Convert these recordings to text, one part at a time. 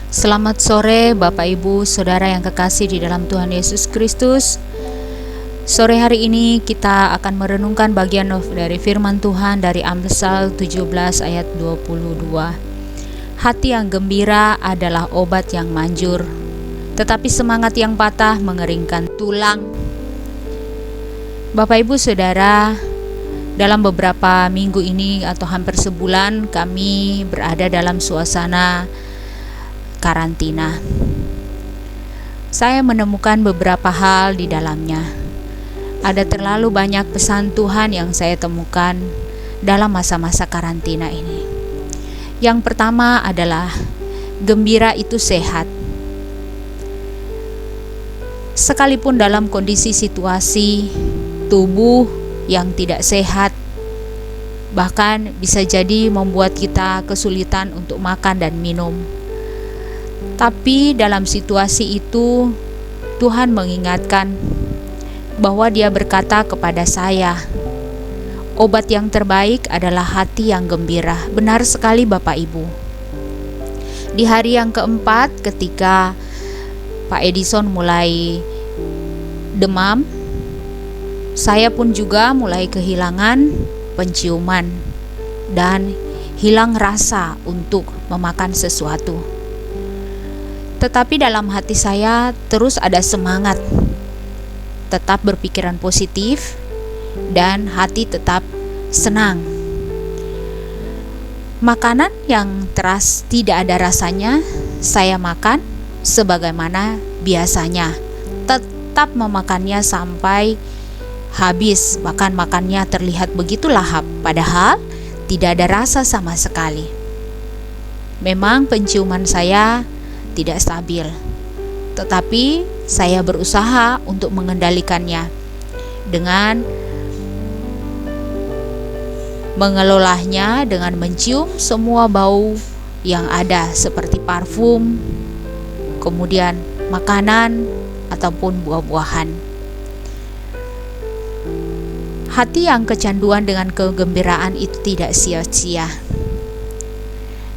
Selamat sore Bapak Ibu Saudara yang kekasih di dalam Tuhan Yesus Kristus. Sore hari ini kita akan merenungkan bagian dari firman Tuhan dari Amsal 17 ayat 22. Hati yang gembira adalah obat yang manjur, tetapi semangat yang patah mengeringkan tulang. Bapak Ibu Saudara, dalam beberapa minggu ini atau hampir sebulan kami berada dalam suasana karantina. Saya menemukan beberapa hal di dalamnya. Ada terlalu banyak pesan Tuhan yang saya temukan dalam masa-masa karantina ini. Yang pertama adalah gembira itu sehat. Sekalipun dalam kondisi situasi tubuh yang tidak sehat, bahkan bisa jadi membuat kita kesulitan untuk makan dan minum. Tapi dalam situasi itu, Tuhan mengingatkan bahwa Dia berkata kepada saya, obat yang terbaik adalah hati yang gembira. Benar sekali Bapak Ibu. Di hari yang keempat, ketika Pak Edison mulai demam, saya pun juga mulai kehilangan penciuman dan hilang rasa untuk memakan sesuatu. Tetapi dalam hati saya terus ada semangat, tetap berpikiran positif, dan hati tetap senang. Makanan yang tidak ada rasanya, saya makan sebagaimana biasanya, tetap memakannya sampai habis, bahkan makannya terlihat begitu lahap, padahal tidak ada rasa sama sekali. Memang penciuman saya tidak stabil, tetapi saya berusaha untuk mengendalikannya dengan mengelolanya dengan mencium semua bau yang ada seperti parfum, kemudian makanan ataupun buah-buahan. Hati yang kecanduan dengan kegembiraan itu tidak sia-sia.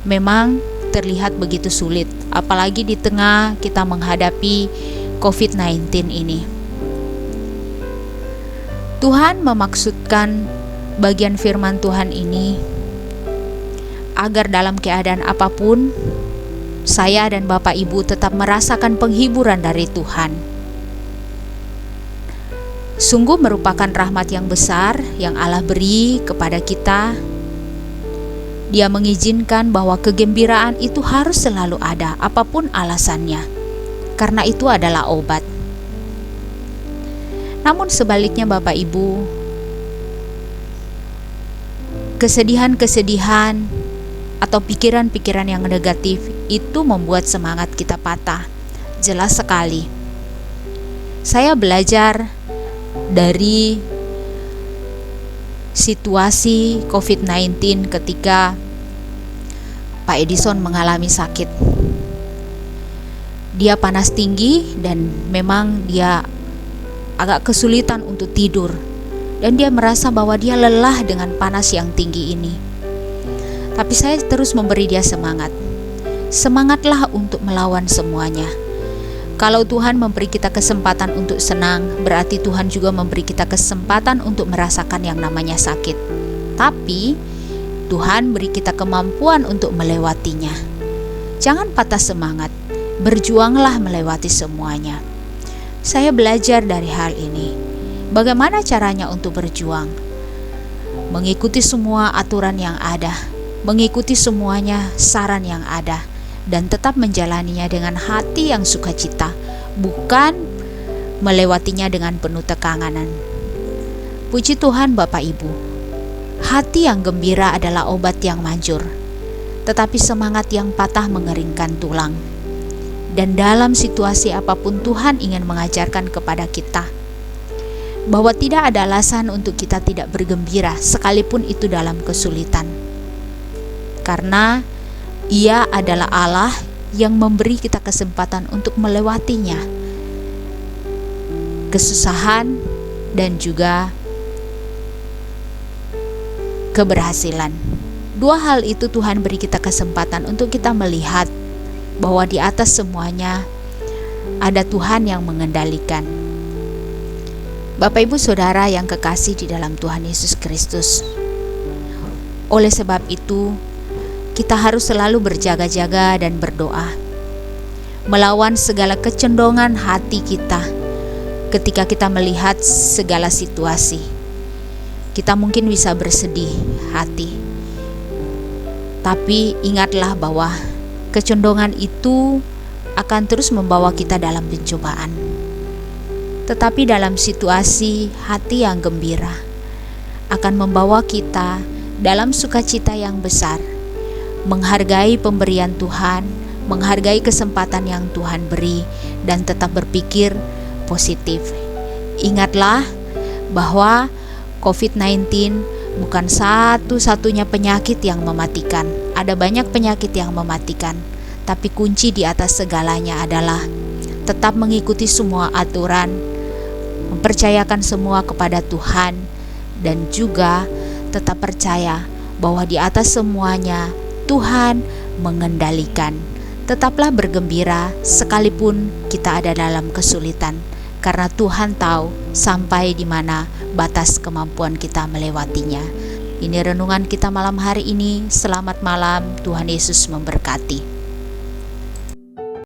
Memang terlihat begitu sulit, apalagi di tengah kita menghadapi COVID-19 ini. Tuhan memaksudkan bagian firman Tuhan ini agar dalam keadaan apapun, saya dan Bapak Ibu tetap merasakan penghiburan dari Tuhan. Sungguh merupakan rahmat yang besar yang Allah beri kepada kita. Dia mengizinkan bahwa kegembiraan itu harus selalu ada, apapun alasannya, karena itu adalah obat. Namun sebaliknya Bapak Ibu, kesedihan-kesedihan atau pikiran-pikiran yang negatif itu membuat semangat kita patah. Jelas sekali. Saya belajar dari situasi COVID-19 ketika Pak Edison mengalami sakit. Dia panas tinggi dan memang dia agak kesulitan untuk tidur, dan dia merasa bahwa dia lelah dengan panas yang tinggi ini. Tapi saya terus memberi dia semangat. Semangatlah untuk melawan semuanya. Kalau Tuhan memberi kita kesempatan untuk senang, berarti Tuhan juga memberi kita kesempatan untuk merasakan yang namanya sakit. Tapi Tuhan beri kita kemampuan untuk melewatinya. Jangan patah semangat, berjuanglah melewati semuanya. Saya belajar dari hal ini. Bagaimana caranya untuk berjuang? Mengikuti semua aturan yang ada, mengikuti semuanya saran yang ada, dan tetap menjalaninya dengan hati yang sukacita, bukan melewatinya dengan penuh tekanan. Puji Tuhan Bapak Ibu, hati yang gembira adalah obat yang manjur, tetapi semangat yang patah mengeringkan tulang. Dan dalam situasi apapun Tuhan ingin mengajarkan kepada kita bahwa tidak ada alasan untuk kita tidak bergembira, sekalipun itu dalam kesulitan. Karena Ia adalah Allah yang memberi kita kesempatan untuk melewatinya, kesusahan dan juga keberhasilan. Dua hal itu Tuhan beri kita kesempatan untuk kita melihat bahwa di atas semuanya ada Tuhan yang mengendalikan. Bapak Ibu Saudara yang kekasih di dalam Tuhan Yesus Kristus, oleh sebab itu kita harus selalu berjaga-jaga dan berdoa, melawan segala kecenderungan hati kita ketika kita melihat segala situasi. Kita mungkin bisa bersedih hati, tapi ingatlah bahwa kecenderungan itu akan terus membawa kita dalam pencobaan. Tetapi dalam situasi hati yang gembira akan membawa kita dalam sukacita yang besar, menghargai pemberian Tuhan, menghargai kesempatan yang Tuhan beri, dan tetap berpikir positif. Ingatlah bahwa COVID-19 bukan satu-satunya penyakit yang mematikan. Ada banyak penyakit yang mematikan, tapi kunci di atas segalanya adalah tetap mengikuti semua aturan, mempercayakan semua kepada Tuhan, dan juga tetap percaya bahwa di atas semuanya Tuhan mengendalikan. Tetaplah bergembira sekalipun kita ada dalam kesulitan, karena Tuhan tahu sampai di mana batas kemampuan kita melewatinya. Ini renungan kita malam hari ini. Selamat malam, Tuhan Yesus memberkati.